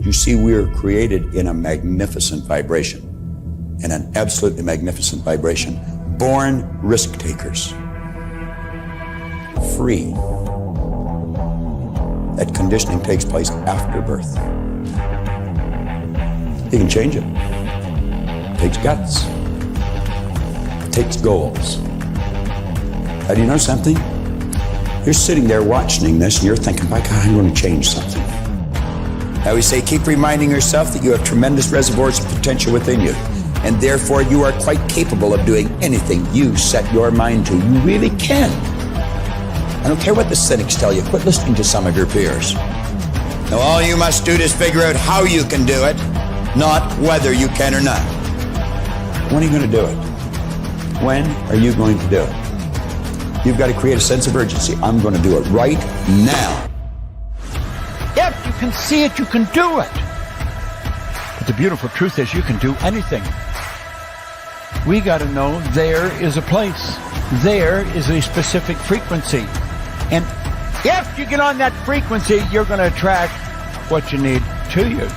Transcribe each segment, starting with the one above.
You see, we are created in a magnificent vibration, in an absolutely magnificent vibration. Born risk takers. Free. That conditioning takes place after birth. You can change it. It takes guts. It takes goals. Do you know something? You're sitting there watching this and you're thinking, my God, I'm going to change something. I always say, keep reminding yourself that you have tremendous reservoirs of potential within you, and therefore you are quite capable of doing anything you set your mind to. You really can. I don't care what the cynics tell you. Quit listening to some of your peers. Now all you must do is figure out how you can do it, not whether you can or not. When are you going to do it? When are you going to do it? You've got to create a sense of urgency. I'm going to do it right now. If you can see it, you can do it. But the beautiful truth is you can do anything. We got to know there is a place. There is a specific frequency. And if you get on that frequency, you're going to attract what you need to you.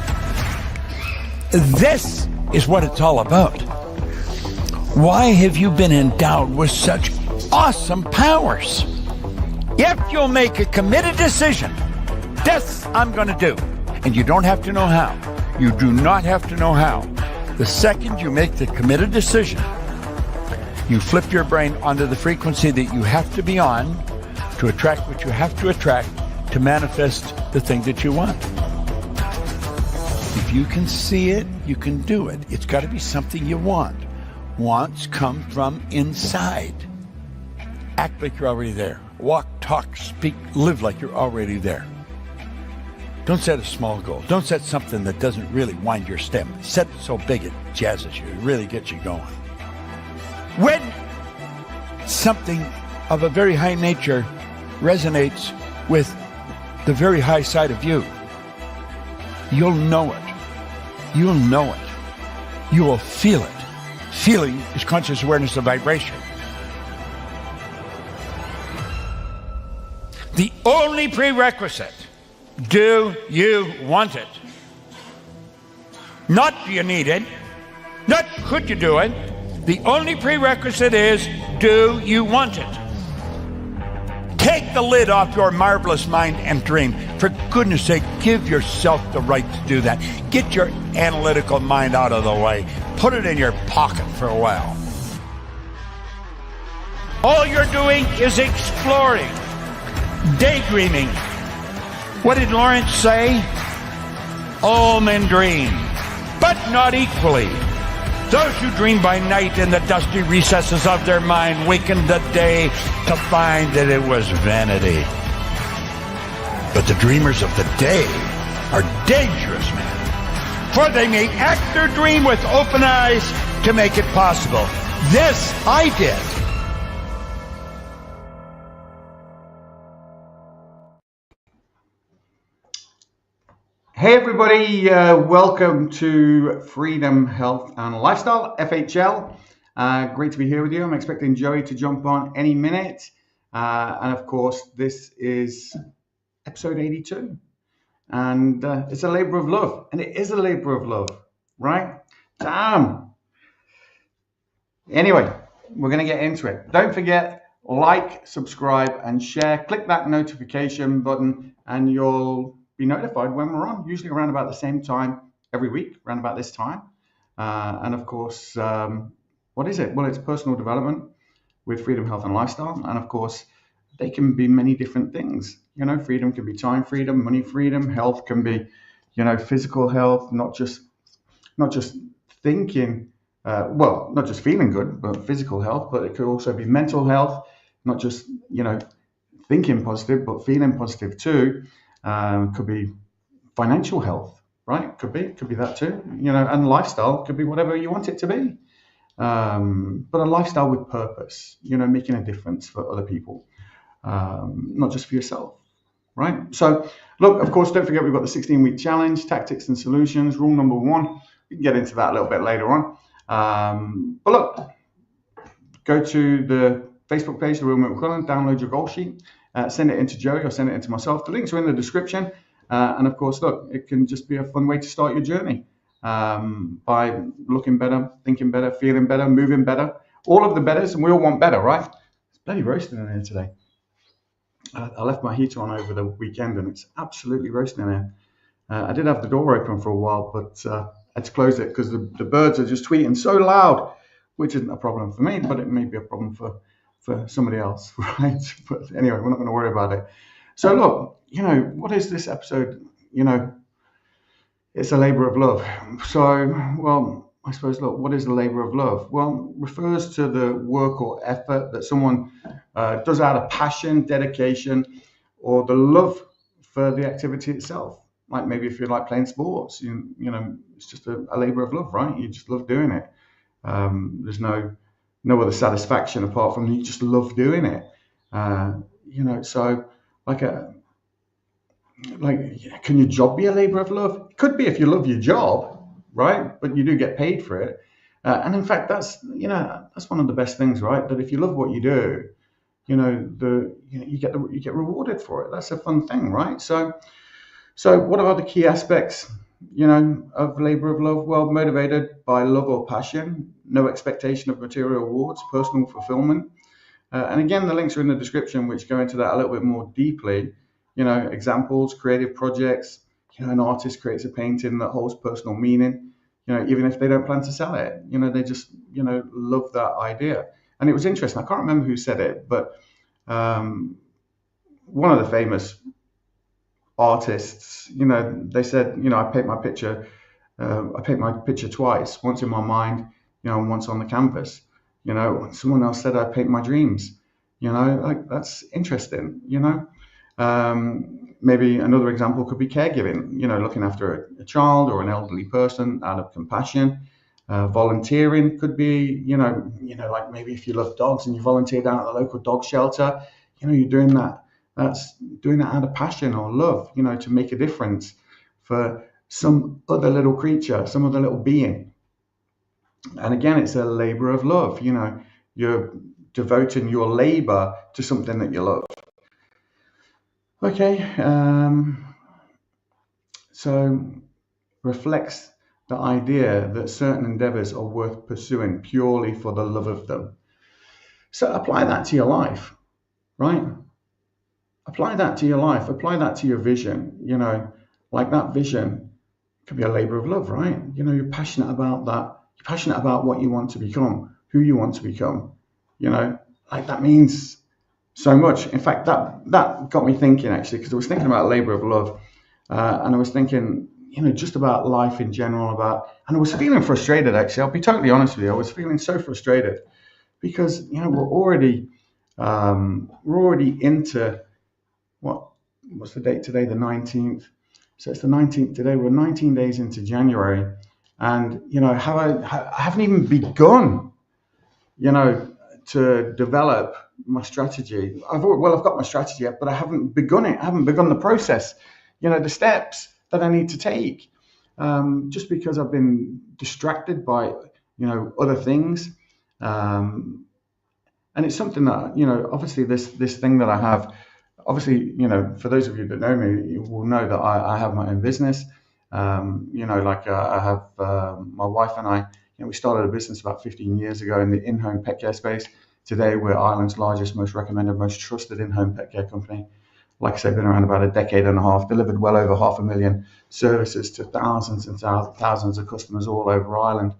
This is what it's all about. Why have you been endowed with such awesome powers? If you'll make a committed decision, this I'm going to do. And you don't have to know how. You do not have to know how. The second you make the committed decision, you flip your brain onto the frequency that you have to be on to attract what you have to attract to manifest the thing that you want. If you can see it, you can do it. It's got to be something you want. Wants come from inside. Act like you're already there. Walk, talk, speak, live like you're already there. Don't set a small goal. Don't set something that doesn't really wind your stem. Set it so big it jazzes you. It really gets you going. When something of a very high nature resonates with the very high side of you, you'll know it. You'll know it. You will feel it. Feeling is conscious awareness of vibration. The only prerequisite, do you want it? Not do you need it, not could you do it. The only prerequisite is, do you want it? Take the lid off your marvelous mind and dream. For goodness sake, give yourself the right to do that. Get your analytical mind out of the way. Put it in your pocket for a while. All you're doing is exploring, daydreaming. What did Lawrence say? All men dream, but not equally. Those who dream by night in the dusty recesses of their mind waken the day to find that it was vanity. But the dreamers of the day are dangerous men, for they may act their dream with open eyes to make it possible. This I did. Hey everybody, welcome to Freedom, Health and Lifestyle, FHL. Great to be here with you. I'm expecting Joey to jump on any minute. And of course, this is episode 82. And it's a labor of love. And it is a labor of love, right? Damn. Anyway, we're going to get into it. Don't forget, like, subscribe and share. Click that notification button and you'll be notified when we're on, usually around about the same time every week, around about this time. And of course, what is it? Well, it's personal development with Freedom, Health and Lifestyle. And of course, they can be many different things. You know, freedom can be time freedom, money freedom. Health can be, you know, physical health, not just thinking, not just feeling good, but physical health. But it could also be mental health, not just, you know, thinking positive, but feeling positive too. Could be financial health, right? Could be that too, you know, and lifestyle could be whatever you want it to be. But a lifestyle with purpose, you know, making a difference for other people, not just for yourself, right? So look, of course, don't forget, we've got the 16-week challenge, tactics and solutions. Rule number 1, we can get into that a little bit later on. But look, go to the Facebook page, The Real Mick McCullough, download your goal sheet. Send it into Joey or send it into myself. The links are in the description. And of course, look, it can just be a fun way to start your journey by looking better, thinking better, feeling better, moving better, all of the betters, and we all want better, right? It's bloody roasting in here today. I left my heater on over the weekend and it's absolutely roasting in here. I did have the door open for a while, but I had to close it because the birds are just tweeting so loud, which isn't a problem for me, but it may be a problem for somebody else, right? But anyway, we're not going to worry about it. So look, what is this episode? It's a labor of love. So, well, I suppose, look, what is the labor of love? Well, it refers to the work or effort that someone does out of passion, dedication, or the love for the activity itself. Like maybe if you like playing sports, it's just a labor of love, right? You just love doing it. There's no other satisfaction apart from you just love doing it. So can your job be a labor of love? It could be if you love your job, right? But you do get paid for it. And in fact, that's one of the best things, right? That if you love what you do, you get rewarded for it. That's a fun thing, right? So what are the key aspects, of labor of love? Well, motivated by love or passion, no expectation of material rewards, personal fulfillment. And again, the links are in the description, which go into that a little bit more deeply. Examples, creative projects. An artist creates a painting that holds personal meaning. Even if they don't plan to sell it, they just, love that idea. And it was interesting. I can't remember who said it, but one of the famous artists, they said, I paint my picture twice, once in my mind, and once on the canvas. Someone else said I paint my dreams. That's interesting. Maybe another example could be caregiving. Looking after a child or an elderly person out of compassion. Volunteering could be, like maybe if you love dogs and you volunteer down at the local dog shelter, you're doing that. That's doing that out of passion or love, to make a difference for some other little creature, some other little being. And again, it's a labor of love. You're devoting your labor to something that you love. Okay. So reflects the idea that certain endeavors are worth pursuing purely for the love of them. So apply that to your life, right? Apply that to your life. Apply that to your vision. Like that vision could be a labor of love, right? You're passionate about that. You're passionate about what you want to become, who you want to become. That means so much. In fact, that got me thinking, actually, because I was thinking about labor of love, and I was thinking, just about life in general, and I was feeling frustrated, actually. I'll be totally honest with you. I was feeling so frustrated because, we're already into, what's the date today? The 19th. So it's the 19th today. We're 19 days into January, and I haven't even begun, to develop my strategy. I've got my strategy yet, but I haven't begun it. I haven't begun the process, the steps that I need to take, just because I've been distracted by, other things. And it's something that, obviously this thing that I have, obviously, for those of you that know me, you will know that I have my own business. I have my wife and I, we started a business about 15 years ago in the in-home pet care space. Today, we're Ireland's largest, most recommended, most trusted in-home pet care company. Like I said, been around about a decade and a half, delivered well over 500,000 services to thousands and thousands of customers all over Ireland.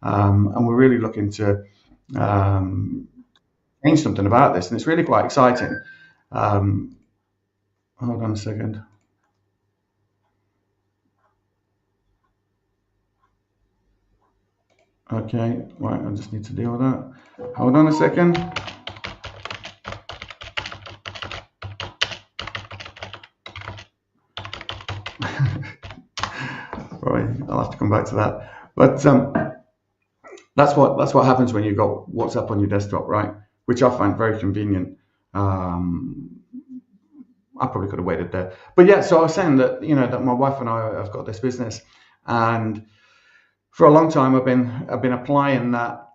And we're really looking to change something about this, and it's really quite exciting. Hold on a second. Okay, right, I just need to deal with that. Hold on a second. Right, I'll have to come back to that. But that's what happens when you've got WhatsApp on your desktop, right? Which I find very convenient. I probably could have waited there. But yeah, so I was saying that, that my wife and I have got this business, and for a long time I've been applying that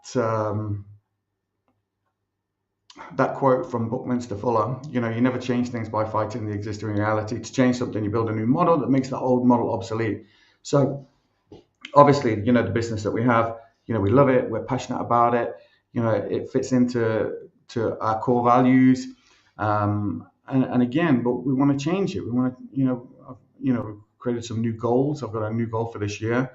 that quote from Buckminster Fuller, you never change things by fighting the existing reality. To change something, you build a new model that makes the old model obsolete. So obviously, the business that we have, we love it, we're passionate about it, it fits into our core values. And again, but we want to change it. We want to, I've created some new goals. I've got a new goal for this year,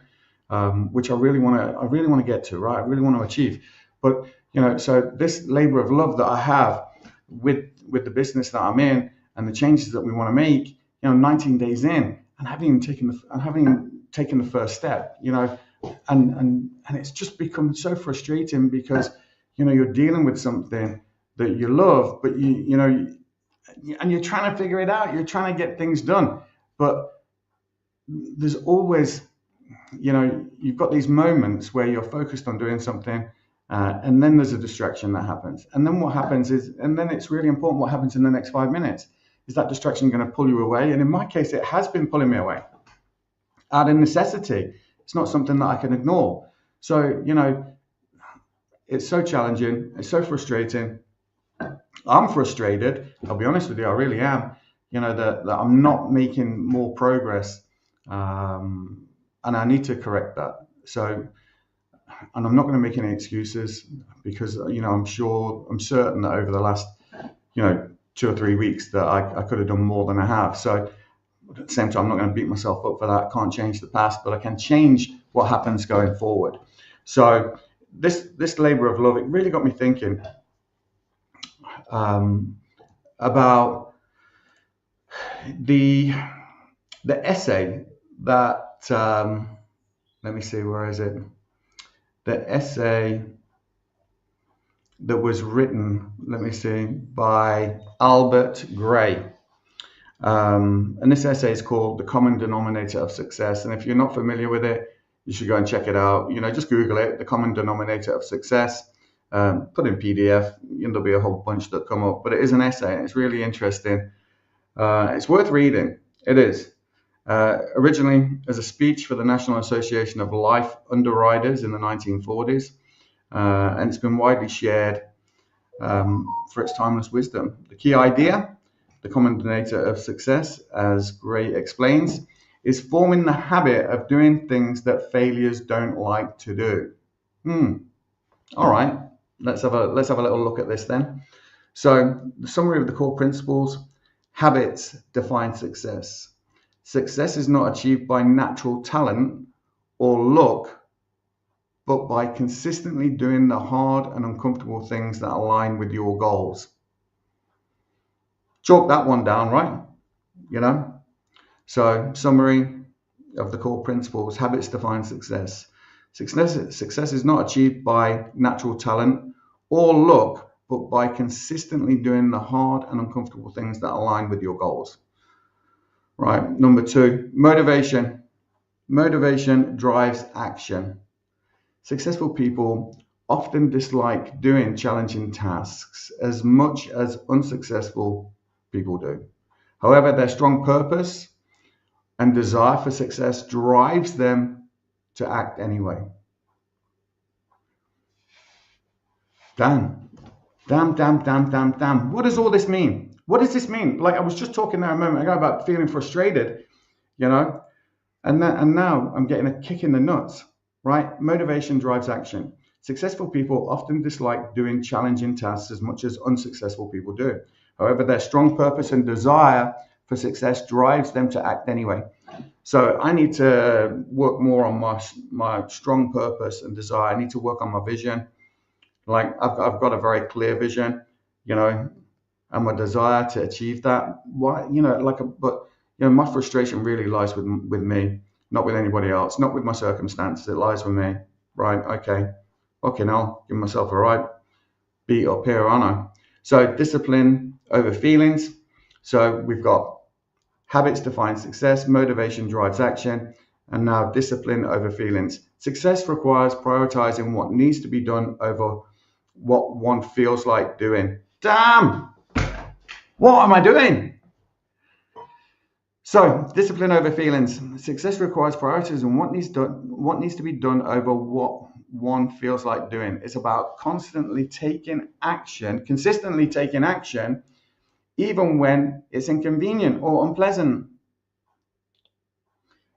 which I really want to get to, right? I really want to achieve. But, so this labor of love that I have with the business that I'm in and the changes that we want to make, 19 days in, and having taken the first step, and it's just become so frustrating because, you're dealing with something that you love, but and you're trying to figure it out. You're trying to get things done, but there's always, you've got these moments where you're focused on doing something, and then there's a distraction that happens. And then what happens is, and then it's really important what happens in the next 5 minutes. Is that distraction going to pull you away? And in my case, it has been pulling me away out of necessity. It's not something that I can ignore. So, it's so challenging. It's so frustrating. I'm frustrated. I'll be honest with you. I really am. That I'm not making more progress. And I need to correct that. So, and I'm not going to make any excuses because, I'm certain that over the last, 2 or 3 weeks that I could have done more than I have. So at the same time, I'm not going to beat myself up for that. I can't change the past, but I can change what happens going forward. So this labor of love, it really got me thinking about the essay that, let me see, where is it? The essay that was written, let me see, by Albert Gray. And this essay is called The Common Denominator of Success. And if you're not familiar with it, you should go and check it out. Just Google it, The Common Denominator of Success. Put in PDF, there'll be a whole bunch that come up. But it is an essay, and it's really interesting. It's worth reading. It is. Originally as a speech for the National Association of Life Underwriters in the 1940s. And it's been widely shared for its timeless wisdom. The key idea, the common denominator of success, as Gray explains, is forming the habit of doing things that failures don't like to do. All right, let's have a little look at this then. So the summary of the core principles: habits define success. Success is not achieved by natural talent or luck, but by consistently doing the hard and uncomfortable things that align with your goals. Chalk that one down, right? So, summary of the core principles: habits define success. Success is not achieved by natural talent or luck, but by consistently doing the hard and uncomfortable things that align with your goals. Right. Number 2, motivation. Motivation drives action. Successful people often dislike doing challenging tasks as much as unsuccessful people do. However, their strong purpose and desire for success drives them to act anyway. Damn. What does all this mean? What does this mean? Like I was just talking there a moment ago about feeling frustrated, and now I'm getting a kick in the nuts. Right? Motivation drives action. Successful people often dislike doing challenging tasks as much as unsuccessful people do. However, their strong purpose and desire for success drives them to act anyway. So I need to work more on my strong purpose and desire. I need to work on my vision. Like I've got a very clear vision, and my desire to achieve that. My frustration really lies with me. Not with anybody else, not with my circumstances. It lies with me. Right, okay. I'll give myself a right beat up here, aren't I? So discipline over feelings. So we've got habits define success, motivation drives action, and now discipline over feelings. Success requires prioritizing what needs to be done over what one feels like doing. Damn! What am I doing? So, discipline over feelings. Success requires prioritizing what needs to be done over what one feels like doing. It's about constantly taking action, consistently taking action, even when it's inconvenient or unpleasant.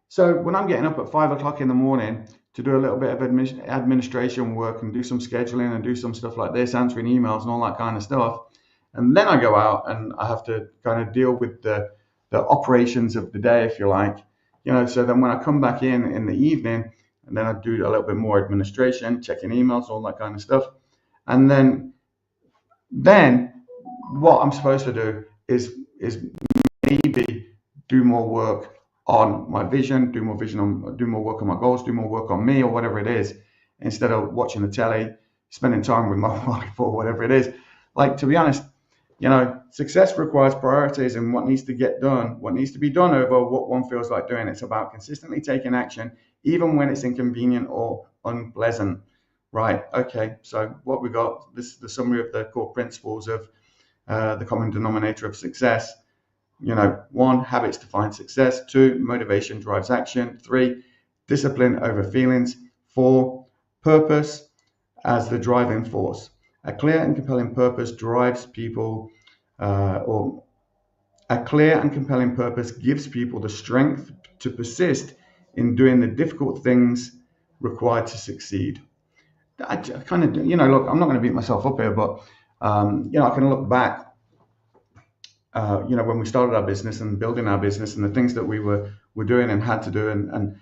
So when I'm getting up at 5 o'clock in the morning to do a little bit of administration work and do some scheduling and do some stuff like this, answering emails and all that kind of stuff, and then I go out and I have to kind of deal with the operations of the day, if you like, so then when I come back in the evening, and then I do a little bit more administration, checking emails, all that kind of stuff, and then what I'm supposed to do is maybe do more work on my vision, do more work on my goals, do more work on me, or whatever it is, instead of watching the telly, spending time with my wife, or whatever it is. Like, to be honest, success requires priorities and what needs to get done, what needs to be done over what one feels like doing. It's about consistently taking action, even when it's inconvenient or unpleasant. Right. Okay. So what we got, this is the summary of the core principles of the common denominator of success. 1, habits define success. 2, motivation drives action. 3, discipline over feelings. 4, purpose as the driving force. A clear and compelling purpose drives people, or a clear and compelling purpose gives people the strength to persist in doing the difficult things required to succeed. I kind of, look, I'm not going to beat myself up here, but, I can look back, when we started our business and building our business and the things that we were doing and had to do, and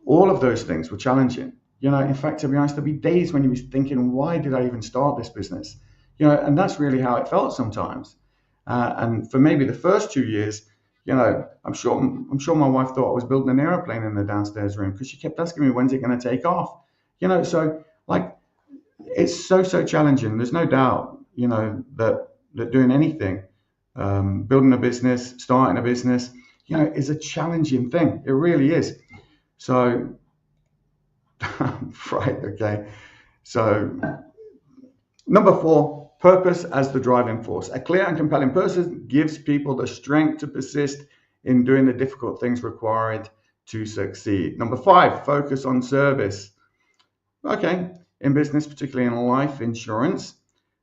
all of those things were challenging. In fact, to be honest, there'd be days when you was thinking, why did I even start this business? And that's really how it felt sometimes. And for maybe the first 2 years, I'm sure my wife thought I was building an airplane in the downstairs room, because she kept asking me, when's it going to take off? So like, it's so challenging. There's no doubt, that doing anything, building a business, starting a business, is a challenging thing. It really is. So, right, okay. So, number 4, purpose as the driving force. A clear and compelling purpose gives people the strength to persist in doing the difficult things required to succeed. Number 5, focus on service. Okay, in business, particularly in life insurance,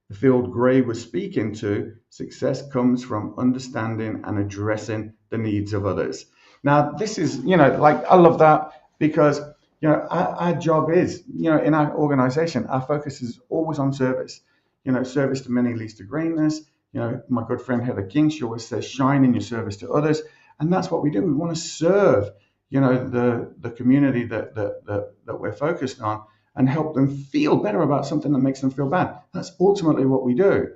the field Gray was speaking to, success comes from understanding and addressing the needs of others. Now, this is, I love that, because, our job is, in our organization, our focus is always on service. Service to many leads to greatness. My good friend Heather King, she always says, shine in your service to others. And that's what we do. We want to serve, the community that we're focused on, and help them feel better about something that makes them feel bad. That's ultimately what we do.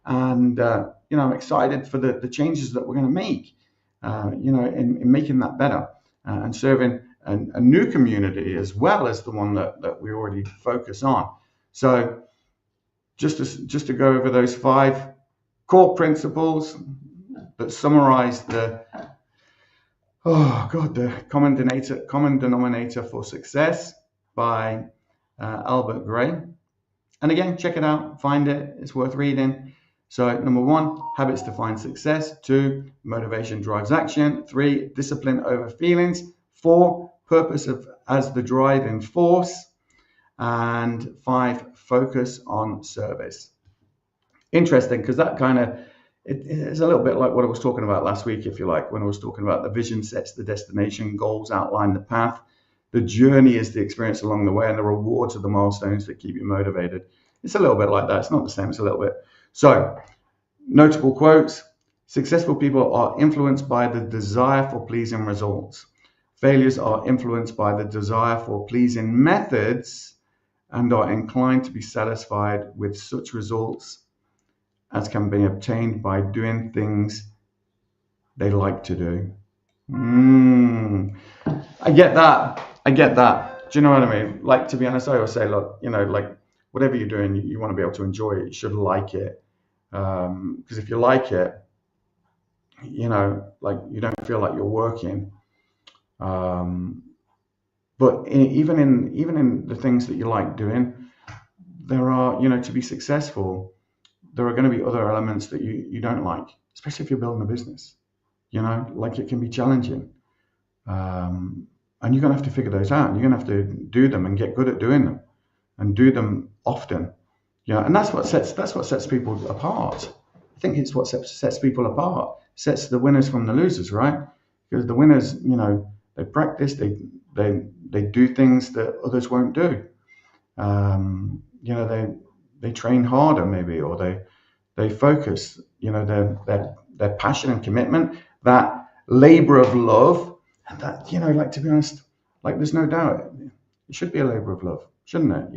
And, I'm excited for the changes that we're going to make, in making that better, and serving a new community as well as the one that we already focus on. So just to go over those 5 core principles that summarize the common denominator for success by Albert Gray. And again, check it out, find it, it's worth reading. So number 1, habits define success. 2, motivation drives action. 3, discipline over feelings. 4, purpose as the driving force. And 5, focus on service. Interesting, because that kind of, it is a little bit like what I was talking about last week, if you like, when I was talking about the vision sets the destination, goals outline the path. The journey is the experience along the way, and the rewards are the milestones that keep you motivated. It's a little bit like that. It's not the same, it's a little bit. So, notable quotes. Successful people are influenced by the desire for pleasing results. Failures are influenced by the desire for pleasing methods and are inclined to be satisfied with such results as can be obtained by doing things they like to do. I get that. Do you know what I mean? Like, to be honest, I always say, look, like, whatever you're doing, you want to be able to enjoy it. You should like it. Because if you like it, like, you don't feel like you're working. But even in the things that you like doing, there are, to be successful, there are going to be other elements that you don't like, especially if you're building a business. Like, it can be challenging. And you're going to have to figure those out, and you're going to have to do them and get good at doing them. and do them often. And that's what sets people apart. I think it's what sets people apart, sets the winners from the losers, right? Because the winners, they practice, they do things that others won't do. They train harder maybe, or they focus. Their passion and commitment, that labor of love, and that to be honest, there's no doubt it should be a labor of love, shouldn't it?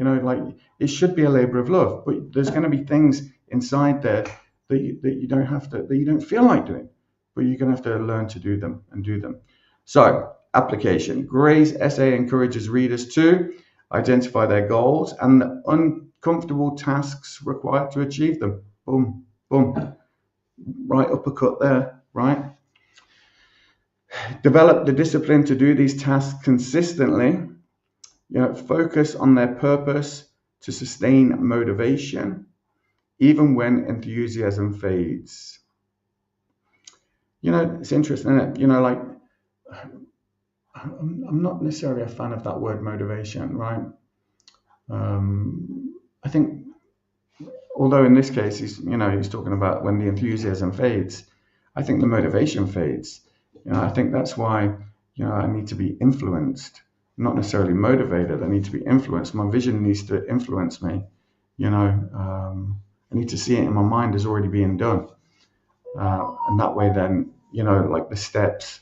It should be a labor of love, but there's going to be things inside there that you don't feel like doing, but you're going to have to learn to do them and do them. So, application. Gray's essay encourages readers to identify their goals and the uncomfortable tasks required to achieve them. Boom, boom. Right uppercut there, right? Develop the discipline to do these tasks consistently. Focus on their purpose to sustain motivation, even when enthusiasm fades. It's interesting, isn't it? I'm not necessarily a fan of that word motivation, right? I think, although in this case he's talking about when the enthusiasm fades, I think the motivation fades. I think that's why I need to be influenced, not necessarily motivated. I need to be influenced. My vision needs to influence me. I need to see it in my mind as already being done, and that way then the steps.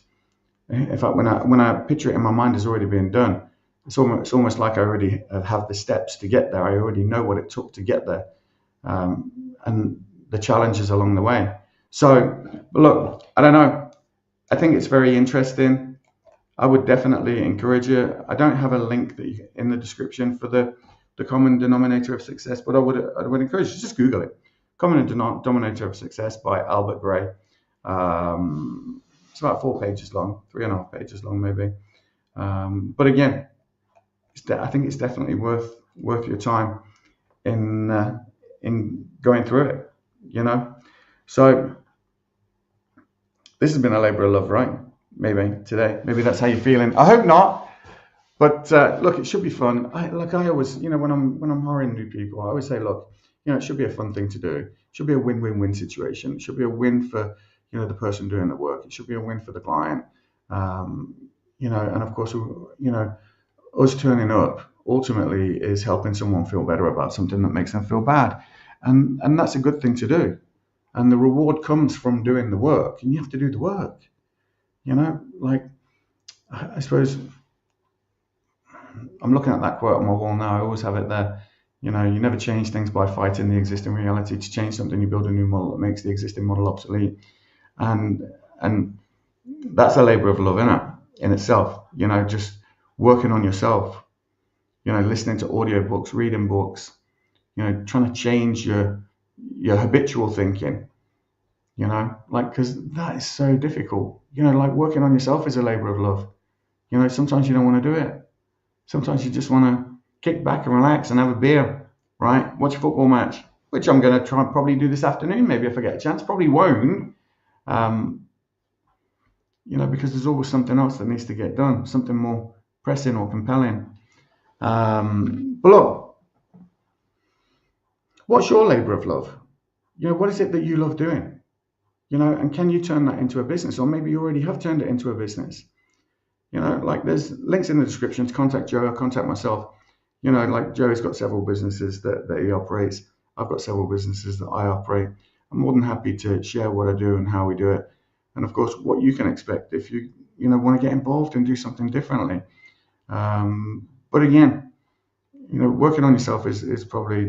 In fact, when I picture it in my mind as already being done, it's almost like I already have the steps to get there. I already know what it took to get there, and the challenges along the way. So, look, I don't know. I think it's very interesting. I would definitely encourage you. I don't have a link in the description for the common denominator of success, but I would encourage you, just Google it. Common Denominator of Success by Albert Gray. It's about 4 pages long, 3.5 pages long maybe. But again, I think it's definitely worth your time in going through it. So this has been a labor of love, right? Maybe today. Maybe that's how you're feeling. I hope not. But look, it should be fun. I always, when I'm hiring new people, I always say, look, it should be a fun thing to do. It should be a win-win-win situation. It should be a win for the person doing the work. It should be a win for the client. And of course, us turning up ultimately is helping someone feel better about something that makes them feel bad, and that's a good thing to do. And the reward comes from doing the work, and you have to do the work. I suppose I'm looking at that quote on my wall now. I always have it there. You never change things by fighting the existing reality. To change something, you build a new model that makes the existing model obsolete. And that's a labor of love, isn't it? In itself, just working on yourself, listening to audiobooks, reading books, trying to change your habitual thinking, because that is so difficult. Working on yourself is a labor of love. Sometimes you don't want to do it. Sometimes you just want to kick back and relax and have a beer, right? Watch a football match, which I'm going to try and probably do this afternoon, maybe if I get a chance. Probably won't, because there's always something else that needs to get done, something more pressing or compelling. But look, what's your labor of love? What is it that you love doing? And can you turn that into a business? Or maybe you already have turned it into a business. There's links in the description to contact Joe or contact myself. Joe's got several businesses that he operates. I've got several businesses that I operate. I'm more than happy to share what I do and how we do it. And of course, what you can expect if you want to get involved and do something differently. But again, working on yourself is probably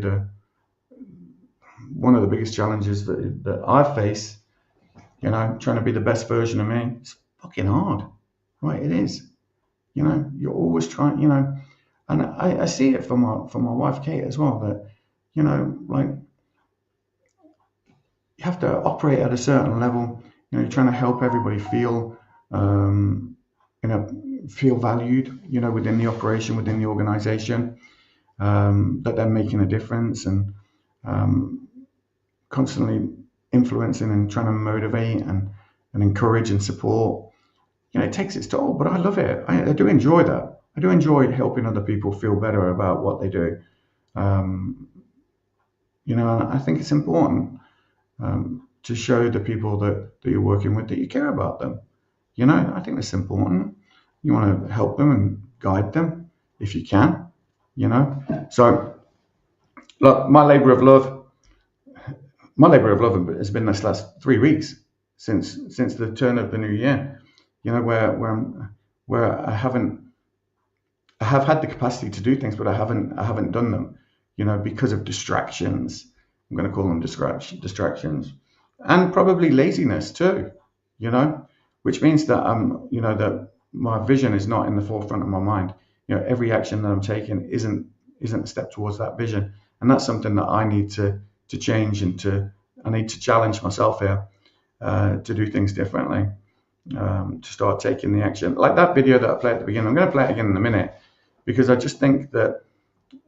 one of the biggest challenges that I face. Trying to be the best version of me. It's fucking hard, right? It is. You're always trying. And I see it from my wife Kate as well. That you have to operate at a certain level. You're trying to help everybody feel feel valued, within the operation, within the organization, that they're making a difference, and constantly influencing and trying to motivate and encourage and support. It takes its toll, but I love it. I do enjoy that. I do enjoy helping other people feel better about what they do. Um, I think it's important to show the people that you're working with that you care about them. I think that's important. You want to help them and guide them if you can. So look, my labor of love has been this last 3 weeks since the turn of the new year. Where I have had the capacity to do things, but I haven't done them. Because of distractions. I'm going to call them distractions, and probably laziness too. Which means that that my vision is not in the forefront of my mind. Every action that I'm taking isn't a step towards that vision, and that's something that I need to change, and I need to challenge myself here to do things differently, to start taking the action. Like that video that I played at the beginning, I'm going to play it again in a minute, because I just think that,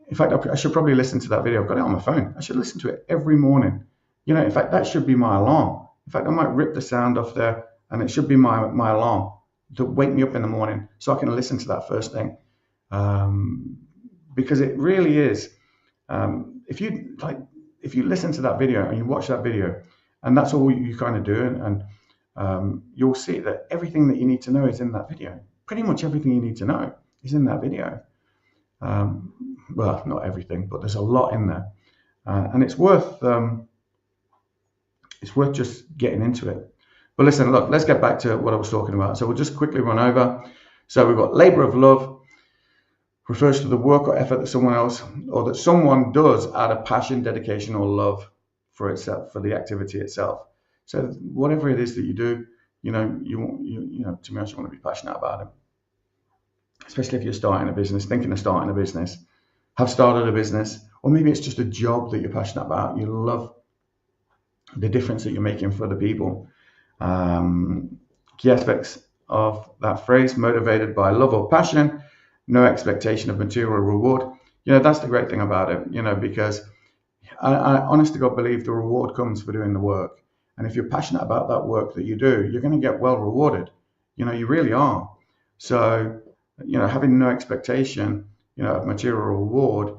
in fact, I should probably listen to that video. I've got it on my phone. I should listen to it every morning. In fact, that should be my alarm. In fact, I might rip the sound off there, and it should be my alarm to wake me up in the morning so I can listen to that first thing. Because it really is. If you listen to that video and you watch that video, and that's all you kind of do, and you'll see that everything that you need to know is in that video. Pretty much everything you need to know is in that video. Well, not everything, but there's a lot in there, and it's worth just getting into it. But listen, look, let's get back to what I was talking about. So we'll just quickly run over. So we've got labor of love refers to the work or effort that someone does out of passion, dedication, or love for itself, for the activity itself. So whatever it is that you do, to be honest, you want to be passionate about it. Especially if you're starting a business, thinking of starting a business, have started a business, or maybe it's just a job that you're passionate about. You love the difference that you're making for the people. Key aspects of that phrase: motivated by love or passion, no expectation of material reward. That's the great thing about it, because I honest to God believe the reward comes for doing the work. And if you're passionate about that work that you do, you're going to get well rewarded. You really are. So, having no expectation, of material reward,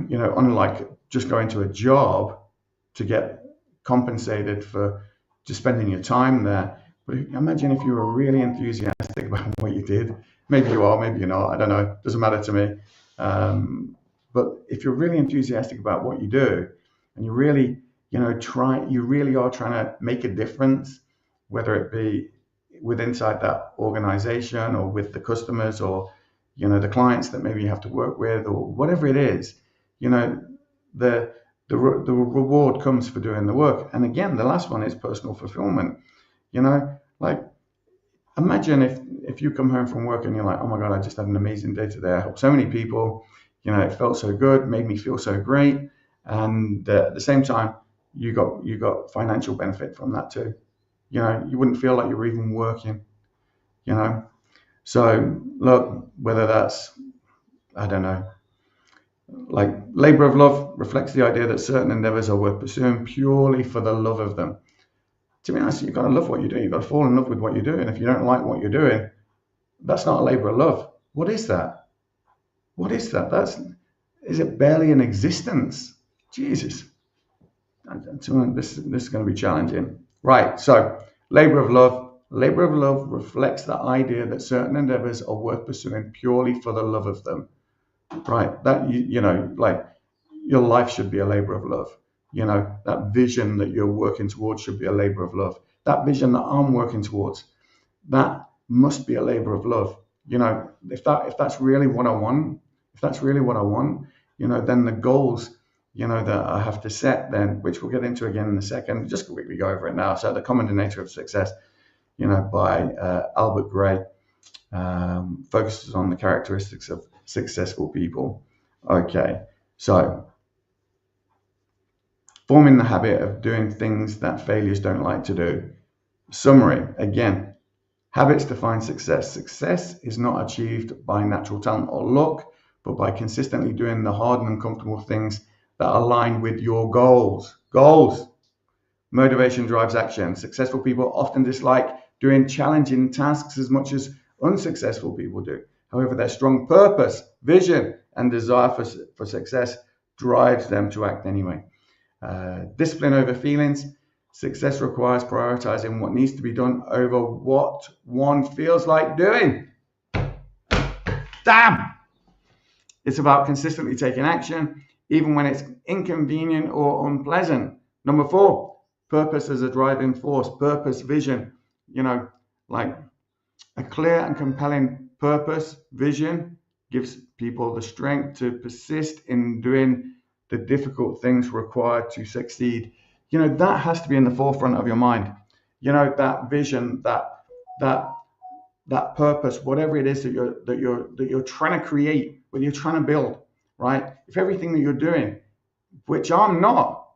unlike just going to a job to get compensated for just spending your time there. But imagine if you were really enthusiastic about what you did. Maybe you are, maybe you're not. I don't know. It doesn't matter to me. But if you're really enthusiastic about what you do, and you really, you really are trying to make a difference, whether it be inside that organization or with the customers or, the clients that maybe you have to work with or whatever it is, the reward comes for doing the work. And again, the last one is personal fulfillment. Like imagine if you come home from work and you're like, oh my God, I just had an amazing day today. I helped so many people, it felt so good, made me feel so great. And at the same time, you got financial benefit from that too. You wouldn't feel like you were even working, So look, whether that's, I don't know, like labor of love reflects the idea that certain endeavors are worth pursuing purely for the love of them. To be honest, you've got to love what you're doing. You've got to fall in love with what you're doing. If you don't like what you're doing, that's not a labor of love. What is that? What is that? Is it barely in existence? Jesus. This is going to be challenging. Right, so labor of love. Labor of love reflects the idea that certain endeavors are worth pursuing purely for the love of them. Right, that, like your life should be a labor of love. That vision that you're working towards should be a labor of love. That vision that I'm working towards, that must be a labor of love. If that's really what I want, then the goals, that I have to set then, which we'll get into again in a second, just quickly go over it now. So The Common Denominator of Success, by Albert Gray, focuses on the characteristics of successful people. Okay, so forming the habit of doing things that failures don't like to do. Summary, again, habits define success. Success is not achieved by natural talent or luck, but by consistently doing the hard and uncomfortable things that align with your goals. Goals. Motivation drives action. Successful people often dislike doing challenging tasks as much as unsuccessful people do. However, their strong purpose, vision, and desire for success drives them to act anyway. Discipline over feelings. Success requires prioritizing what needs to be done over what one feels like doing. Damn! It's about consistently taking action, even when it's inconvenient or unpleasant. Number 4, purpose as a driving force. Purpose, vision. Like a clear and compelling purpose, vision gives people the strength to persist in doing the difficult things required to succeed. That has to be in the forefront of your mind. That vision, that purpose, whatever it is that you're trying to create, what you're trying to build, right? If everything that you're doing, which I'm not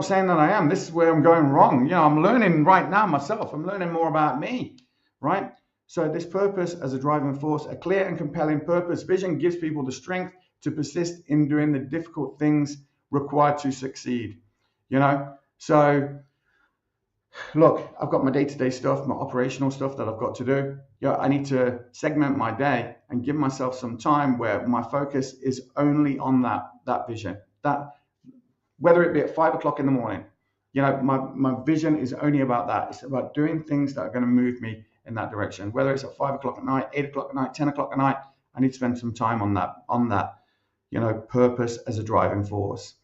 saying that I am. This is where I'm going wrong. I'm learning right now myself. I'm learning more about me, right? So this purpose as a driving force, a clear and compelling purpose, vision gives people the strength to persist in doing the difficult things required to succeed. So look, I've got my day-to-day stuff, my operational stuff that I've got to do. I need to segment my day and give myself some time where my focus is only on that vision. That whether it be at 5 o'clock in the morning, my vision is only about that. It's about doing things that are going to move me in that direction. Whether it's at 5 o'clock at night, 8 o'clock at night, 10 o'clock at night, I need to spend some time on that. Purpose as a driving force.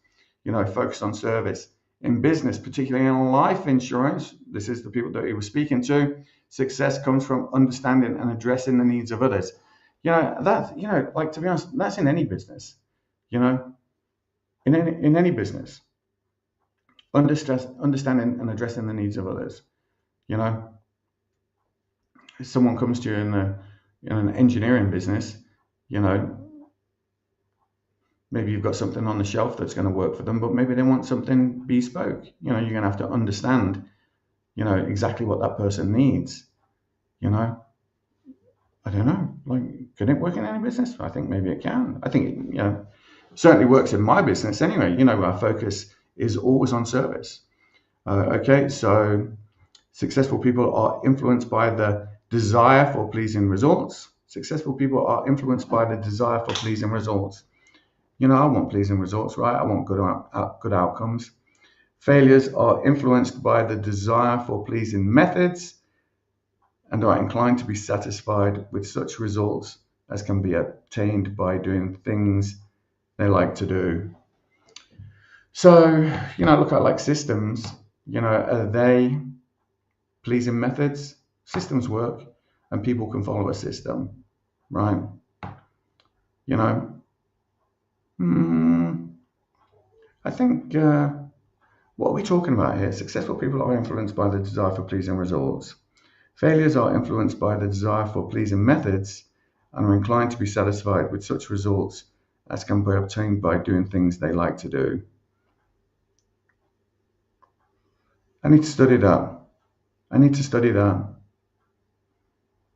Focus on service. In business, particularly in life insurance, this is the people that he was speaking to. Success comes from understanding and addressing the needs of others. To be honest, that's in any business. In any business, understanding and addressing the needs of others. If someone comes to you in an engineering business, maybe you've got something on the shelf that's going to work for them, but maybe they want something bespoke. You're going to have to understand, exactly what that person needs. I don't know. Can it work in any business? I think maybe it can. I think it, certainly works in my business anyway. Our focus is always on service. Okay, so successful people are influenced by the desire for pleasing results. Successful people are influenced by the desire for pleasing results. I want pleasing results, right? I want good outcomes. Failures are influenced by the desire for pleasing methods and are inclined to be satisfied with such results as can be obtained by doing things they like to do. So, look at systems, are they pleasing methods? Systems work and people can follow a system, right? I think, what are we talking about here? Successful people are influenced by the desire for pleasing results. Failures are influenced by the desire for pleasing methods and are inclined to be satisfied with such results as can be obtained by doing things they like to do. I need to study that.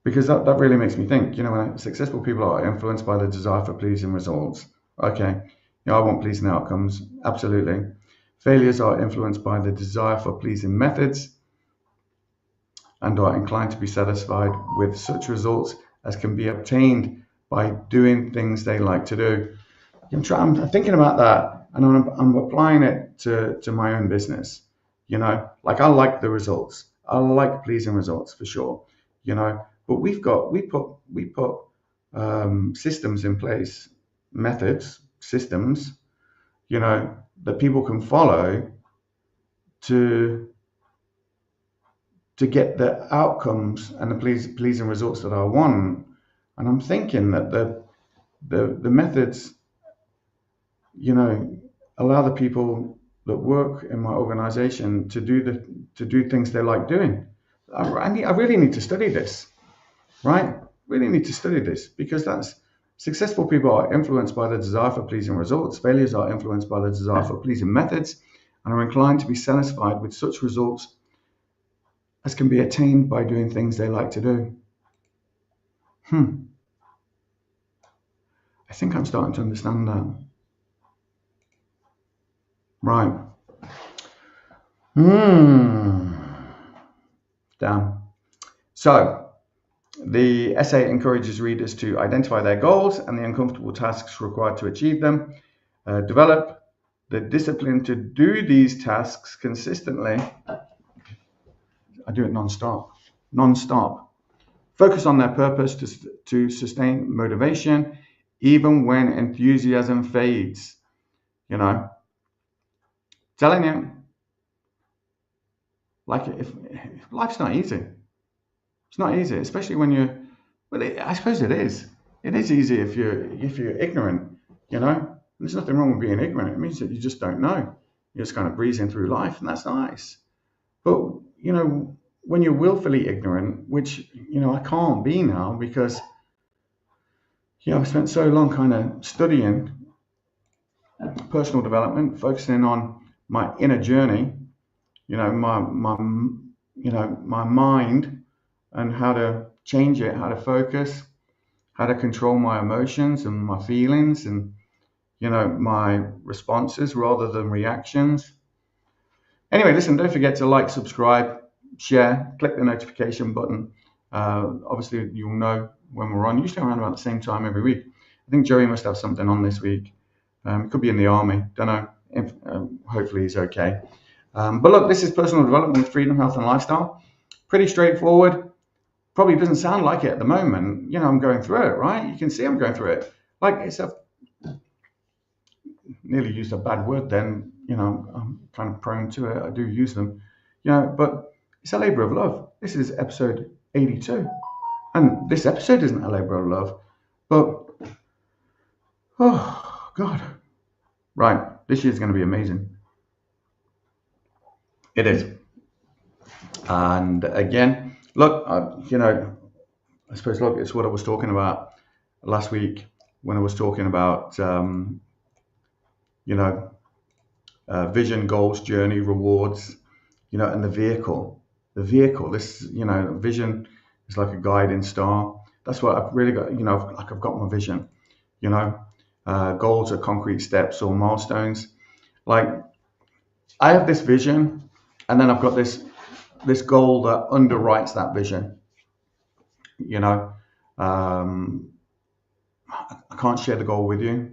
Because that really makes me think, when successful people are influenced by the desire for pleasing results. Okay, I want pleasing outcomes, absolutely. Failures are influenced by the desire for pleasing methods and are inclined to be satisfied with such results as can be obtained by doing things they like to do. I'm thinking about that and I'm applying it to my own business. I like the results. I like pleasing results for sure. But we put systems in place, methods, systems, that people can follow to get the outcomes and the pleasing results that I want. And I'm thinking that the methods, allow the people that work in my organization to do things they like doing. I really need to study this, right? Really need to study this because that's successful people are influenced by the desire for pleasing results. Failures are influenced by the desire for pleasing methods and are inclined to be satisfied with such results as can be attained by doing things they like to do. I think I'm starting to understand that. Right. Damn. So, The essay encourages readers to identify their goals and the uncomfortable tasks required to achieve them, develop the discipline to do these tasks consistently. I do it non-stop. Focus on their purpose to sustain motivation, even when enthusiasm fades. You know, telling you, like, if life's not easy. It's not easy, especially when you're. Well, I suppose it is. It is easy if you're ignorant. You know, there's nothing wrong with being ignorant. It means that you just don't know. You're just kind of breezing through life, and that's nice. But you know, when you're willfully ignorant, which I can't be now because I've spent so long kind of studying personal development, focusing on my inner journey. My mind and how to change it, how to focus, how to control my emotions and my feelings and my responses rather than reactions. Anyway, listen, don't forget to like, subscribe, share, click the notification button. Obviously, you'll know when we're on, usually around about the same time every week. I think Joey must have something on this week. He could be in the army, don't know. Hopefully he's okay. But look, this is personal development with freedom, health, and lifestyle. Pretty straightforward. Probably doesn't sound like it at the moment. I'm going through it, right? You can see I'm going through it. Like, nearly used a bad word then. I'm kind of prone to it. I do use them. But it's a labor of love. This is episode 82. And this episode isn't a labor of love. But, oh, God. Right. This year's going to be amazing. It is. And again, look, I suppose, look, it's what I was talking about last week when I was talking about, vision, goals, journey, rewards, and the vehicle. The vehicle, this, vision is like a guiding star. That's what I've really got, I've got my vision, goals are concrete steps or milestones. Like, I have this vision, and then I've got this goal that underwrites that vision. I can't share the goal with you.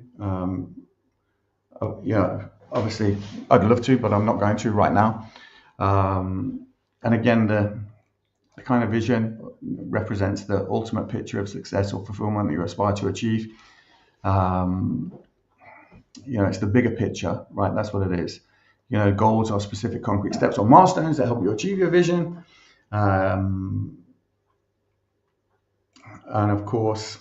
Obviously, I'd love to, but I'm not going to right now. And again, the kind of vision represents the ultimate picture of success or fulfillment that you aspire to achieve. It's the bigger picture, right? That's what it is. Goals are specific concrete steps or milestones that help you achieve your vision. And of course,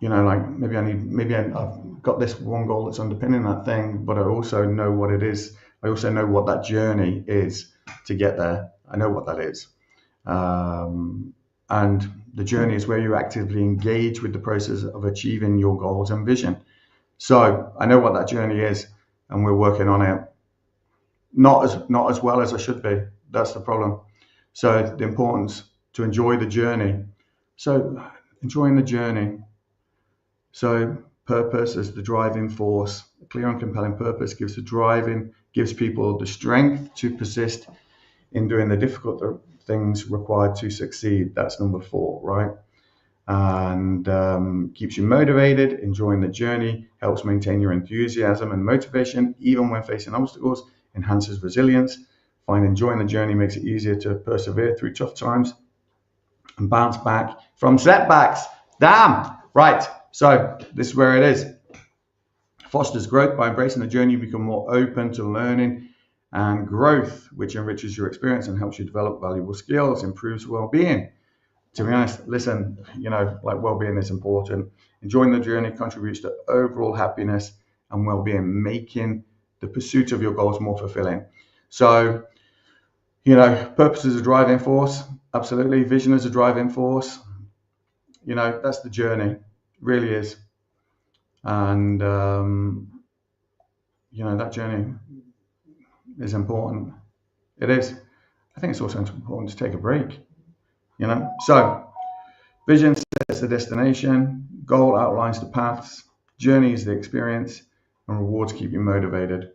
like maybe I've got this one goal that's underpinning that thing, but I also know what it is. I also know what that journey is to get there. I know what that is. And the journey is where you actively engage with the process of achieving your goals and vision. So I know what that journey is, and we're working on it. Not as well as I should be. That's the problem. So the importance to enjoy the journey. So enjoying the journey. So purpose is the driving force. A clear and compelling purpose gives people the strength to persist in doing the difficult things required to succeed. That's number 4, right? And keeps you motivated. Enjoying the journey helps maintain your enthusiasm and motivation even when facing obstacles, enhances resilience. Find enjoying the journey makes it easier to persevere through tough times and bounce back from setbacks. Damn! Right, so this is where it is. Fosters growth. By embracing the journey, you become more open to learning and growth, which enriches your experience and helps you develop valuable skills, improves well-being. To be honest, listen, like well-being is important. Enjoying the journey contributes to overall happiness and well-being, making the pursuit of your goals more fulfilling. So, purpose is a driving force. Absolutely. Vision is a driving force. That's the journey. It really is. And, that journey is important. It is. I think it's also important to take a break. So vision sets the destination, goal outlines the paths, journey is the experience, and rewards keep you motivated.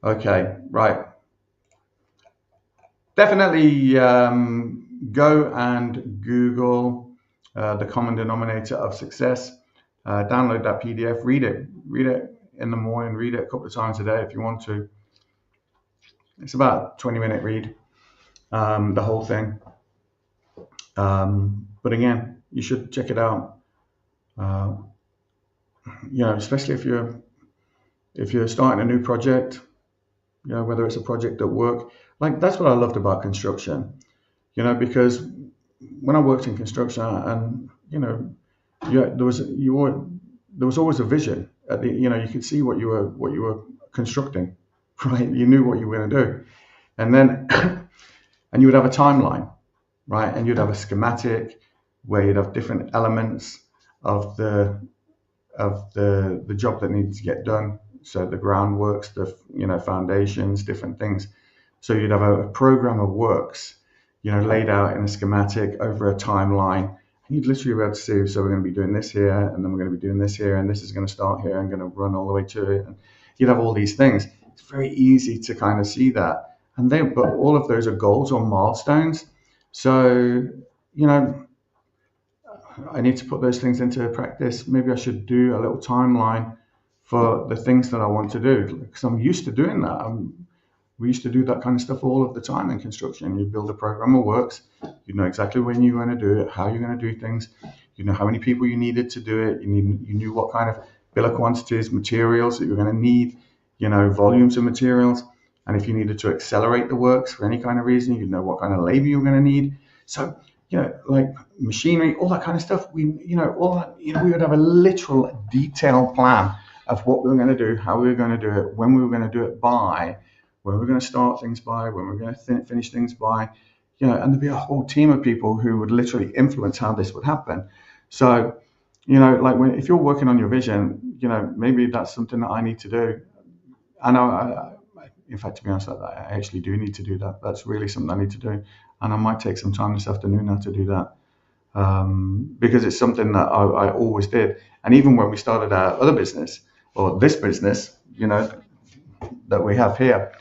Okay, right. Definitely go and Google the common denominator of success. Download that PDF, read it in the morning, read it a couple of times a day if you want to. It's about a 20-minute read, the whole thing. But again, you should check it out. Especially if you're starting a new project, whether it's a project at work. Like, that's what I loved about construction, because when I worked in construction, and there was always a vision. You could see what you were constructing, right? You knew what you were going to do, and then and you would have a timeline, right? And you'd have a schematic where you'd have different elements of the job that needs to get done. So the groundworks, the foundations, different things. So you'd have a program of works, laid out in a schematic over a timeline. And you'd literally be able to see, so we're going to be doing this here, and then we're going to be doing this here, and this is going to start here and going to run all the way to it. And you'd have all these things. It's very easy to kind of see that. But all of those are goals or milestones. So, I need to put those things into practice. Maybe I should do a little timeline for the things that I want to do, because I'm used to doing that. We used to do that kind of stuff all of the time in construction. You build a program of works, you know exactly when you're going to do it, how you're going to do things, you know how many people you needed to do it, you knew what kind of bill of quantities, materials that you're going to need, volumes of materials. And if you needed to accelerate the works for any kind of reason, you know what kind of labor you're going to need. So, like machinery, all that kind of stuff. We would have a literal detailed plan of what we were going to do, how we were going to do it, when we were going to do it by, when we were going to start things by, when we were going to finish things by, and there'd be a whole team of people who would literally influence how this would happen. So, if you're working on your vision, maybe that's something that I need to do. In fact, to be honest, I actually do need to do that. That's really something I need to do. And I might take some time this afternoon now to do that, because it's something that I always did. And even when we started our other business, or this business, that we have here,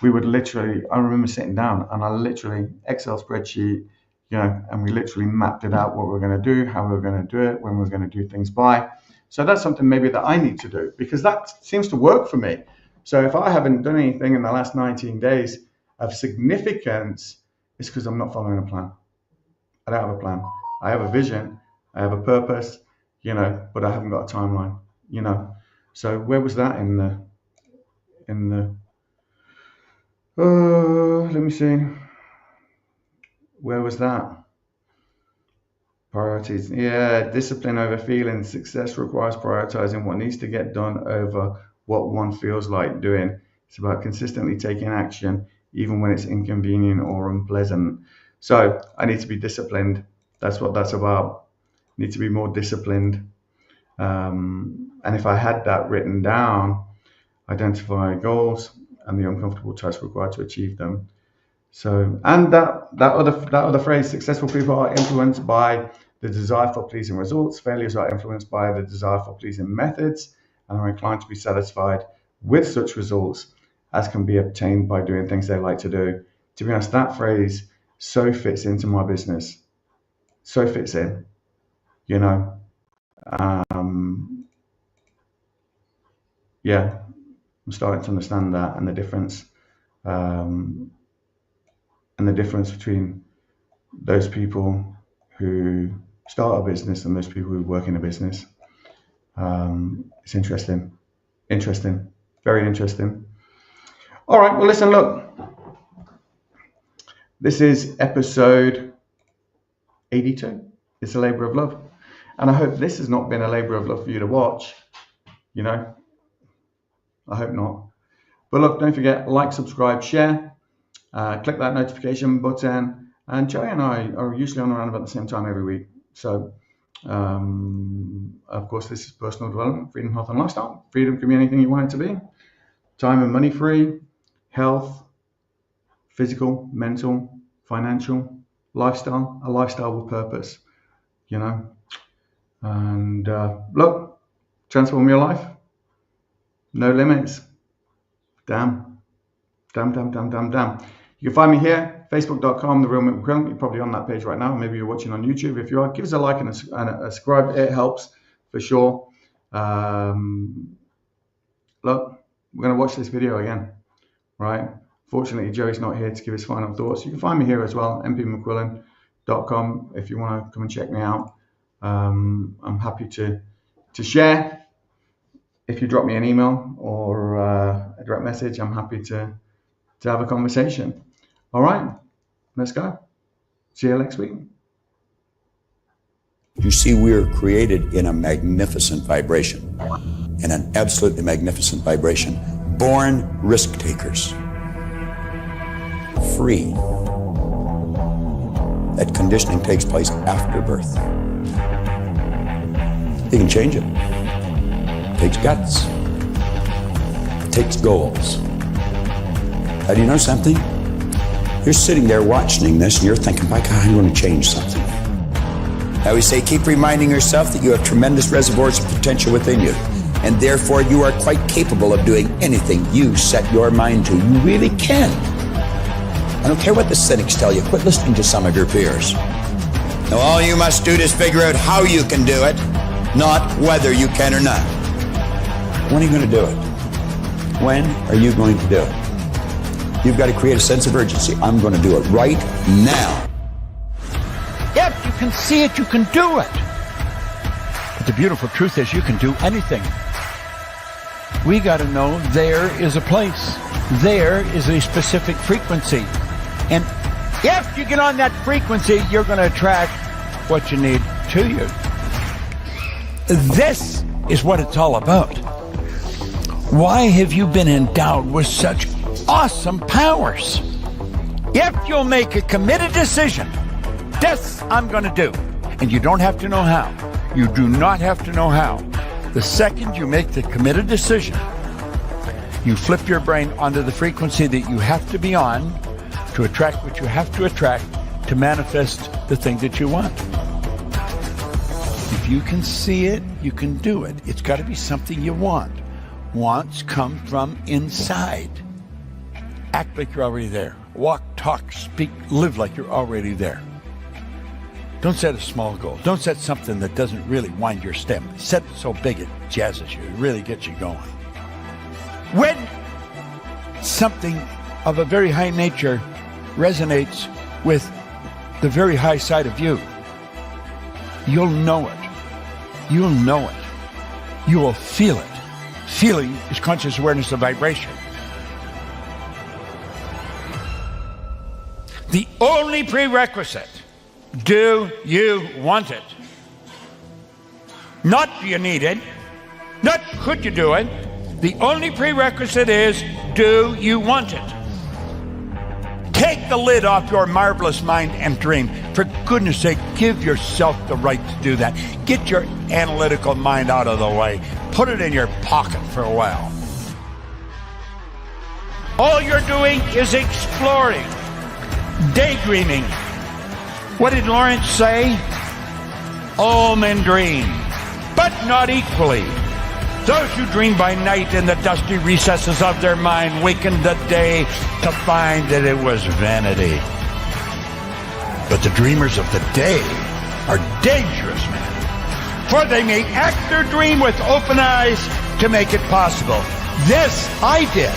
we would literally, I remember sitting down and I literally, Excel spreadsheet, and we literally mapped it out, what we were going to do, how we were going to do it, when we were going to do things by. So that's something maybe that I need to do, because that seems to work for me. So if I haven't done anything in the last 19 days of significance, it's because I'm not following a plan. I don't have a plan. I have a vision, I have a purpose, but I haven't got a timeline, So where was that in the let me see. Where was that? Priorities. Yeah, discipline over feeling. Success requires prioritizing what needs to get done over what one feels like doing. It's about consistently taking action, even when it's inconvenient or unpleasant. So I need to be disciplined. That's what that's about. I need to be more disciplined. And if I had that written down, identify goals and the uncomfortable tasks required to achieve them. So, and that other phrase, successful people are influenced by the desire for pleasing results. Failures are influenced by the desire for pleasing methods and are inclined to be satisfied with such results as can be obtained by doing things they like to do. To be honest, that phrase so fits into my business. So fits in, yeah, I'm starting to understand that, and the difference, between those people who start a business and those people who work in a business. It's interesting, very interesting. All right, well, listen, look, this is episode 82. It's a labor of love, and I hope this has not been a labor of love for you to watch. I hope not. But look, don't forget, like, subscribe, share, click that notification button. And Joey and I are usually on around about the same time every week. So, of course, this is personal development, freedom, health, and lifestyle. Freedom can be anything you want it to be. Time and money free, health, physical, mental, financial, lifestyle, a lifestyle with purpose, And look, transform your life. No limits. Damn. You can find me here, facebook.com, The Real Mick McQuillan. You're probably on that page right now. Maybe you're watching on YouTube. If you are, give us a like and a subscribe. It helps for sure. Look, we're going to watch this video again, right? Fortunately, Joey's not here to give his final thoughts. You can find me here as well, mpmcquillan.com, if you want to come and check me out. I'm happy to share. If you drop me an email or a direct message, I'm happy to have a conversation. All right, let's go. See you next week. You see, we are created in a magnificent vibration, in an absolutely magnificent vibration. Born risk takers. Free. That conditioning takes place after birth. You can change it. It takes guts. It takes goals. Now, do you know something? You're sitting there watching this and you're thinking, by God, I'm going to change something. I always say, keep reminding yourself that you have tremendous reservoirs of potential within you, and therefore you are quite capable of doing anything you set your mind to. You really can. I don't care what the cynics tell you. Quit listening to some of your peers. Now, all you must do is figure out how you can do it, not whether you can or not. When are you going to do it? When are you going to do it? You've got to create a sense of urgency. I'm going to do it right now. If you can see it, you can do it. But the beautiful truth is you can do anything. We got to know there is a place. There is a specific frequency. And if you get on that frequency, you're going to attract what you need to you. This is what it's all about. Why have you been endowed with such awesome powers? If you'll make a committed decision, this I'm going to do. And you don't have to know how. You do not have to know how. The second you make the committed decision, you flip your brain onto the frequency that you have to be on to attract what you have to attract to manifest the thing that you want. If you can see it, you can do it. It's got to be something you want. Wants come from inside. Act like you're already there. Walk, talk, speak, live like you're already there. Don't set a small goal. Don't set something that doesn't really wind your stem. Set it so big it jazzes you. It really gets you going. When something of a very high nature resonates with the very high side of you, you'll know it. You'll know it. You will feel it. Feeling is conscious awareness of vibration. The only prerequisite, do you want it? Not do you need it, not could you do it. The only prerequisite is, do you want it? Take the lid off your marvelous mind and dream. For goodness sake, give yourself the right to do that. Get your analytical mind out of the way. Put it in your pocket for a while. All you're doing is exploring, daydreaming. What did Lawrence say? All men dream, but not equally. Those who dream by night in the dusty recesses of their mind waken the day to find that it was vanity. But the dreamers of the day are dangerous men, for they may act their dream with open eyes to make it possible. This I did.